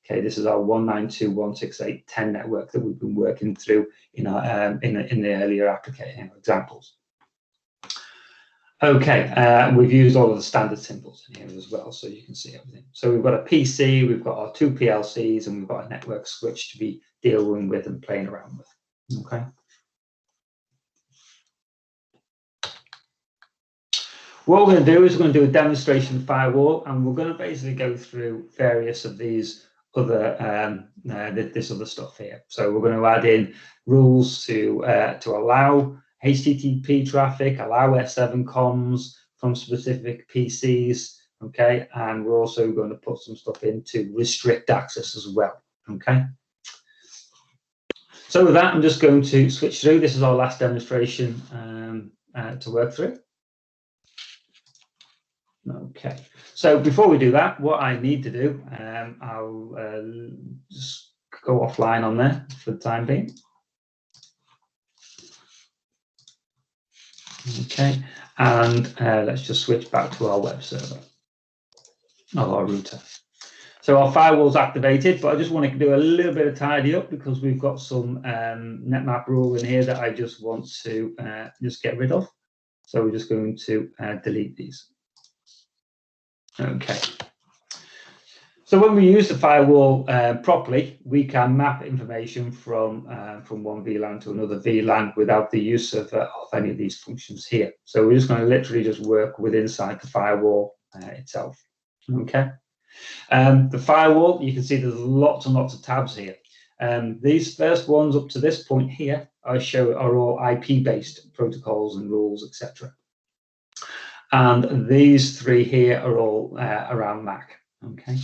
Okay, this is our 192.168.10 network that we've been working through in our in the earlier application examples. Okay, we've used all of the standard symbols in here as well, so you can see everything. So we've got a PC, we've got our 2 PLCs, and we've got a network switch to be dealing with and playing around with. Okay. What we're going to do is we're going to do a demonstration of firewall, and we're going to basically go through various of these other this other stuff here. So we're going to add in rules to allow HTTP traffic, allow S7 comms from specific PCs, okay, and we're also going to put some stuff in to restrict access as well, okay. So with that, I'm just going to switch through. This is our last demonstration to work through. Okay, so before we do that, what I need to do, I'll just go offline on there for the time being. Okay, and let's just switch back to our web server of our router. So our firewall's activated, but I just want to do a little bit of tidy up because we've got some NetMap rule in here that I just want to just get rid of. So we're just going to delete these. Okay. So when we use the firewall properly, we can map information from one VLAN to another VLAN without the use of any of these functions here. So we're just going to literally just work with inside the firewall itself. Okay. The firewall, you can see there's lots and lots of tabs here. These first ones up to this point here, are all IP-based protocols and rules, etc. And these 3 here are all around MAC. Okay.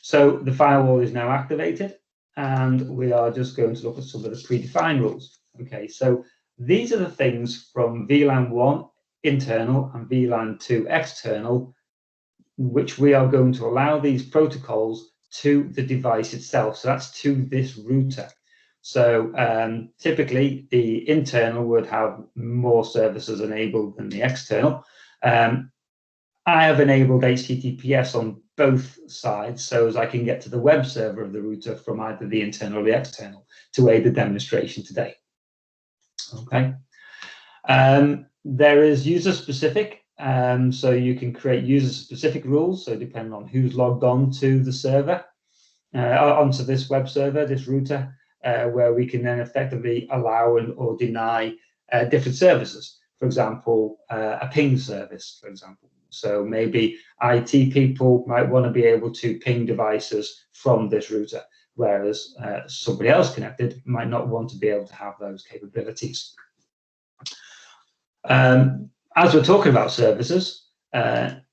So the firewall is now activated, and we are just going to look at some of the predefined rules. Okay, so these are the things from VLAN 1 internal and VLAN 2 external, which we are going to allow these protocols to the device itself. So that's to this router. So typically the internal would have more services enabled than the external. I have enabled HTTPS on both sides, so as I can get to the web server of the router from either the internal or the external to aid the demonstration today. Okay. There is user specific, so you can create user specific rules. So depending on who's logged on to the server, onto this web server, this router, where we can then effectively allow or deny different services. For example, a ping service, for example. So maybe IT people might want to be able to ping devices from this router, whereas somebody else connected might not want to be able to have those capabilities. As we're talking about services,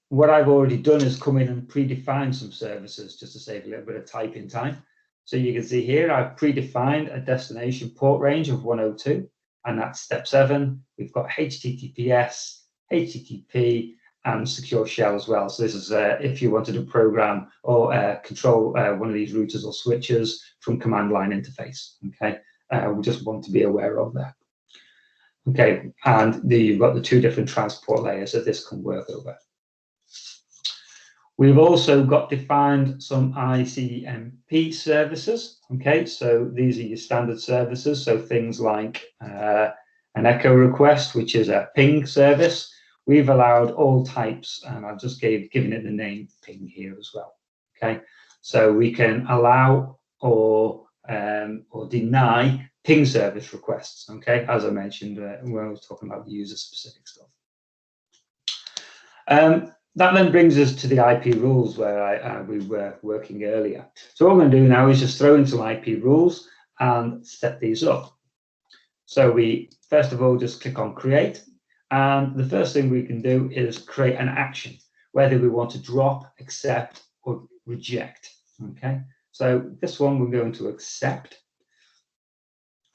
what I've already done is come in and predefine some services just to save a little bit of typing time. So you can see here, I've predefined a destination port range of 102, and that's step 7. We've got HTTPS, HTTP, and secure shell as well. So this is if you wanted to program or control one of these routers or switches from command line interface. Okay, we just want to be aware of that. Okay, and you've got the 2 different transport layers that this can work over. We've also got defined some ICMP services. Okay, so these are your standard services. So things like an echo request, which is a ping service. We've allowed all types, and I've just given it the name ping here as well. Okay, so we can allow or deny ping service requests. Okay, as I mentioned when I was talking about the user-specific stuff. That then brings us to the IP rules where we were working earlier. So what I'm going to do now is just throw in some IP rules and set these up. So we first of all just click on create, and the first thing we can do is create an action, whether we want to drop, accept, or reject. Okay, so this one we're going to accept,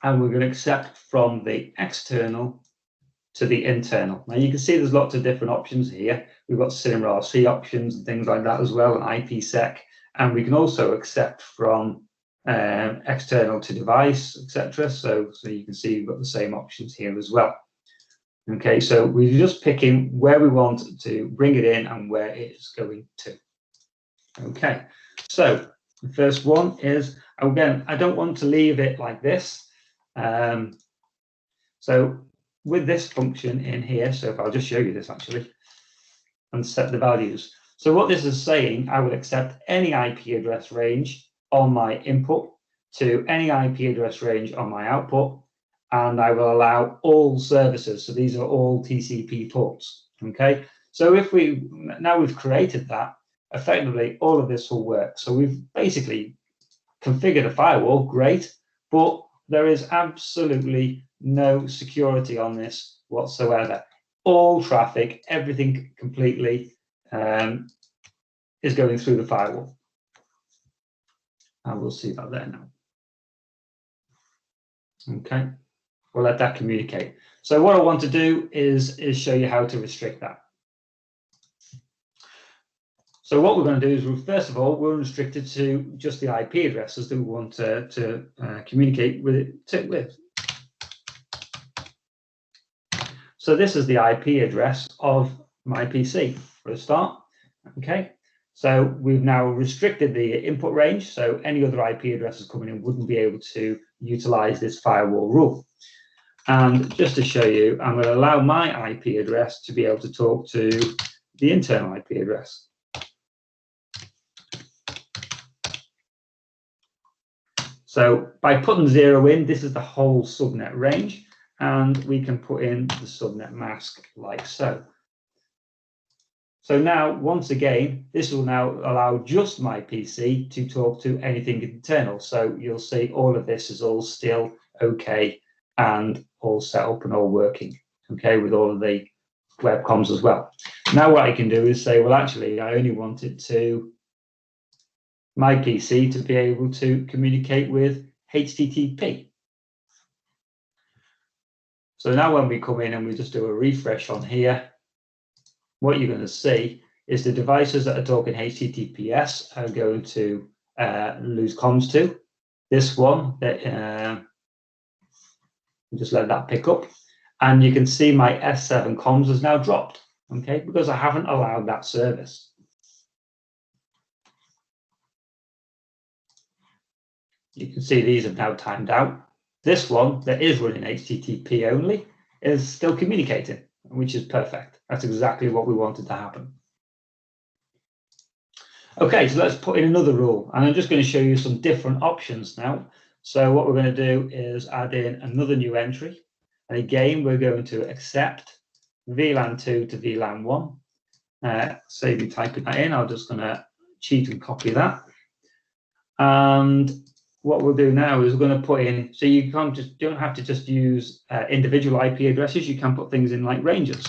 and we're going to accept from the external to the internal. Now you can see there's lots of different options here. We've got Cinema RC options and things like that as well, and IPsec, and we can also accept from external to device, etc. So you can see we've got the same options here as well. Okay, so we're just picking where we want to bring it in and where it is going to. Okay, so the first one is, again, I don't want to leave it like this. So with this function in here, so if I'll just show you this actually, and set the values. So what this is saying, I will accept any IP address range on my input to any IP address range on my output, and I will allow all services. So these are all TCP ports. Okay, so if now we've created that, effectively all of this will work. So we've basically configured a firewall, great, but there is absolutely no security on this whatsoever. All traffic, everything completely is going through the firewall. And we'll see that there now. Okay, we'll let that communicate. So what I want to do is show you how to restrict that. So what we're going to do is, first of all, we're restricted to just the IP addresses that we want to communicate with it with. So this is the IP address of my PC for a start. Okay, so we've now restricted the input range, so any other IP addresses coming in wouldn't be able to utilize this firewall rule. And just to show you, I'm going to allow my IP address to be able to talk to the internal IP address. So by putting 0 in, this is the whole subnet range, and we can put in the subnet mask like so. So now, once again, this will now allow just my PC to talk to anything internal. So you'll see all of this is all still okay and all set up and all working, okay, with all of the web comms as well. Now what I can do is say, well, actually, I only want it to my PC to be able to communicate with HTTP. So now when we come in and we just do a refresh on here, what you're going to see is the devices that are talking HTTPS are going to lose comms to. This one, that just let that pick up. And you can see my S7 comms has now dropped, okay, because I haven't allowed that service. You can see these have now timed out. This one that is running HTTP only is still communicating, which is perfect. That's exactly what we wanted to happen. Okay, so let's put in another rule, and I'm just going to show you some different options now. So what we're going to do is add in another new entry, and again we're going to accept VLAN 2 to VLAN 1. Save me typing that in. I'm just going to cheat and copy that. And what we'll do now is we're going to put in, so you don't have to just use individual IP addresses. You can put things in like ranges.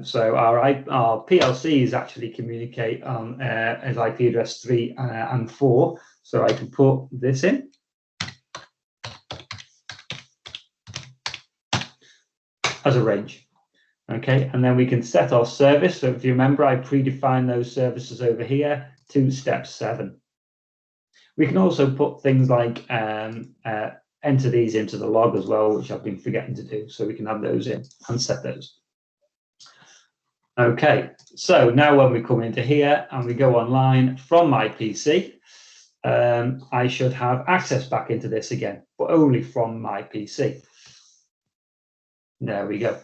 So our PLCs actually communicate on as IP address 3 and 4. So I can put this in. As a range. Okay, and then we can set our service. So if you remember, I predefined those services over here to step 7. We can also put things like enter these into the log as well, which I've been forgetting to do. So we can add those in and set those. Okay, so now when we come into here and we go online from my PC, I should have access back into this again, but only from my PC. There we go.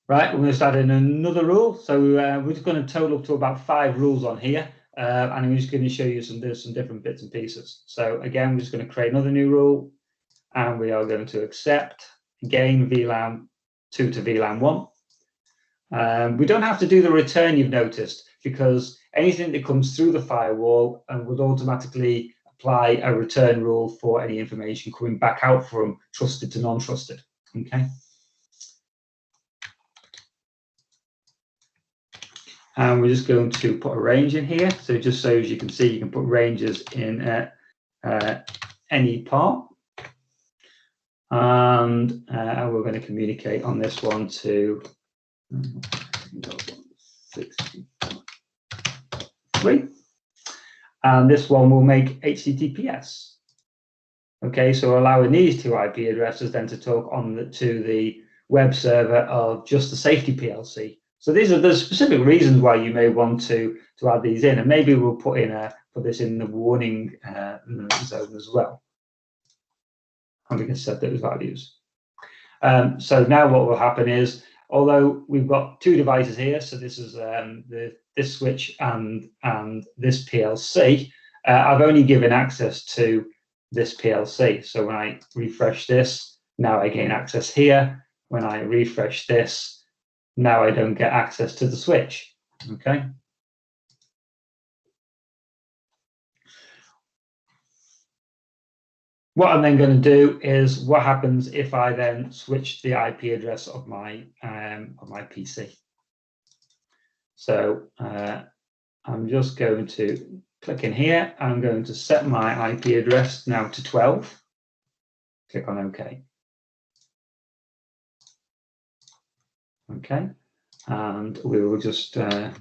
Right, we're going to start in another rule. So we're just going to total up to about 5 rules on here. And I'm just going to show you some different bits and pieces. So again, we're just going to create another new rule. And we are going to accept, again, VLAN 2 to VLAN 1. We don't have to do the return, you've noticed, because anything that comes through the firewall would automatically apply a return rule for any information coming back out from trusted to non-trusted. Okay. And we're just going to put a range in here. So just so as you can see, you can put ranges in any part. And we're going to communicate on this one to 63. And this one will make HTTPS. Okay, so allowing these 2 IP addresses then to talk on to the web server of just the safety PLC. So these are the specific reasons why you may want to add these in, and maybe we'll put this in the warning zone as well. And we can set those values. So now what will happen is, although we've got 2 devices here, so this is this switch and this PLC, I've only given access to this PLC. So when I refresh this, now I gain access here. When I refresh this, now I don't get access to the switch. Okay. What I'm then going to do is what happens if I then switch the IP address of my PC. So I'm just going to click in here. I'm going to set my IP address now to 12. Click on OK. Okay, and we will just now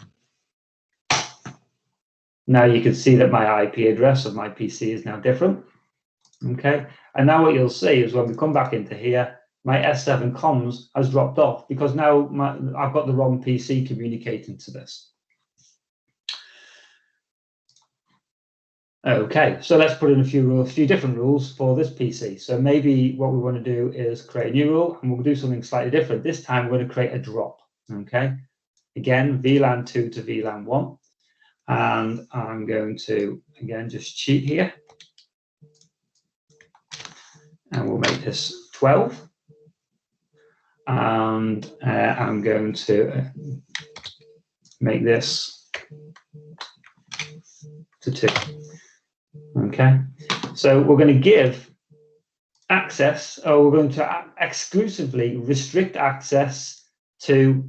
you can see that my IP address of my PC is now different. Okay, and now what you'll see is when we come back into here, my S7 comms has dropped off because now I've got the wrong PC communicating to this. Okay, so let's put in a few different rules for this PC. So maybe what we want to do is create a new rule, and we'll do something slightly different. This time we're going to create a drop. Okay, again, VLAN 2 to VLAN 1. And I'm going to, again, just cheat here. And we'll make this 12. And I'm going to make this to 2. Okay, so we're going to give access, or we're going to exclusively restrict access to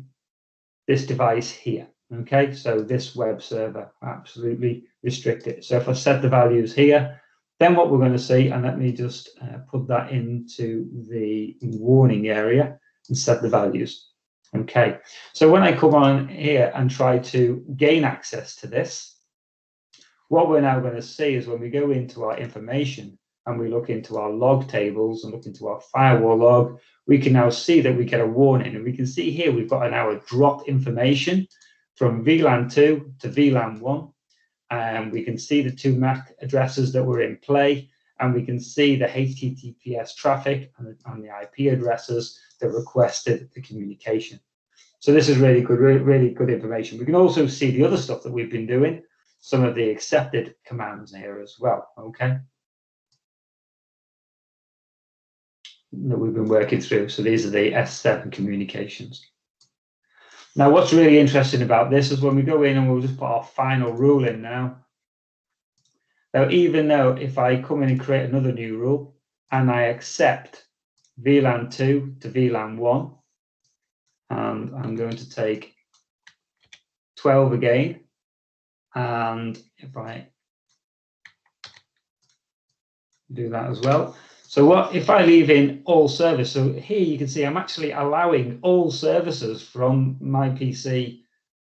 this device here. Okay, so this web server, absolutely restrict it. So if I set the values here, then what we're going to see, and let me just put that into the warning area and set the values. Okay, so when I come on here and try to gain access to this, what we're now going to see is when we go into our information and we look into our log tables and look into our firewall log, we can now see that we get a warning. And we can see here we've got now a drop information from VLAN 2 to VLAN 1. And we can see the 2 MAC addresses that were in play. And we can see the HTTPS traffic and the IP addresses that requested the communication. So this is really good information. We can also see the other stuff that we've been doing, some of the accepted commands here as well, okay, that we've been working through. So these are the S7 communications. Now, what's really interesting about this is when we go in and we'll just put our final rule in now. Now, even though if I come in and create another new rule and I accept VLAN 2 to VLAN 1, and I'm going to take 12 again, and if I do that as well. So what if I leave in all service? So here you can see I'm actually allowing all services from my PC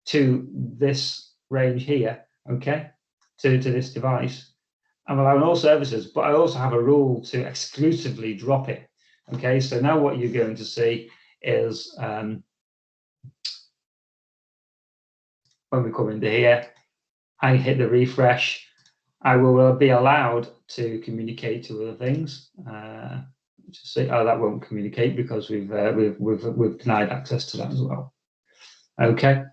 to this range here, okay, to this device. I'm allowing all services, but I also have a rule to exclusively drop it. Okay, so now what you're going to see is when we come into here, I hit the refresh, I will be allowed to communicate to other things. Just say, oh, that won't communicate because we've denied access to that as well. Okay,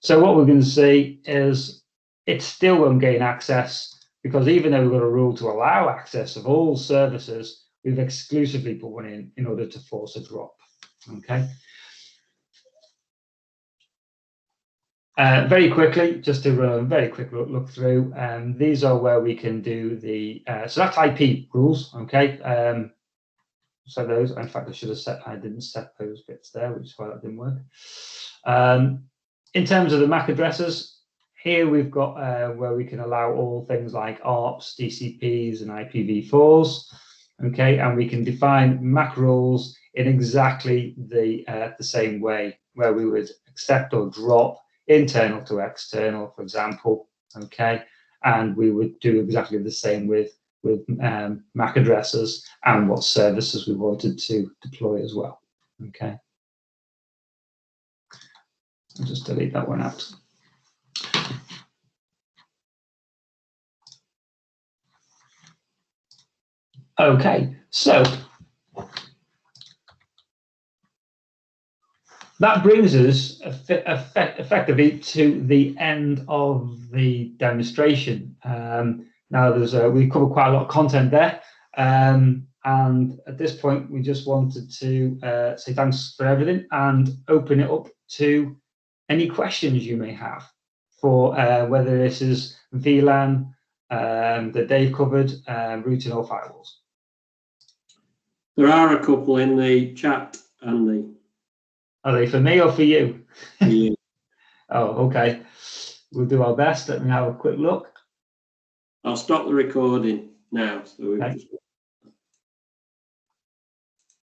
so what we're going to see is it still won't gain access because even though we've got a rule to allow access of all services, we've exclusively put one in order to force a drop. Okay. Very quickly, just to run a very quick look through, these are where we can do the, so that's IP rules, okay? So those, in fact, I didn't set those bits there, which is why that didn't work. In terms of the MAC addresses, here we've got where we can allow all things like ARPs, DCPs, and IPv4s, okay? And we can define MAC rules in exactly the same way, where we would accept or drop internal to external, for example, okay, and we would do exactly the same with MAC addresses and what services we wanted to deploy as well. Okay, I'll just delete that one out. Okay, so that brings us effectively to the end of the demonstration. Now, we covered quite a lot of content there, and at this point, we just wanted to say thanks for everything and open it up to any questions you may have for whether this is VLAN that Dave covered, routing or firewalls.
There are a couple in the chat, Andy.
Are they for me or for you?
Yeah.
Oh, okay. We'll do our best. Let me have a quick look.
I'll stop the recording now. So we've just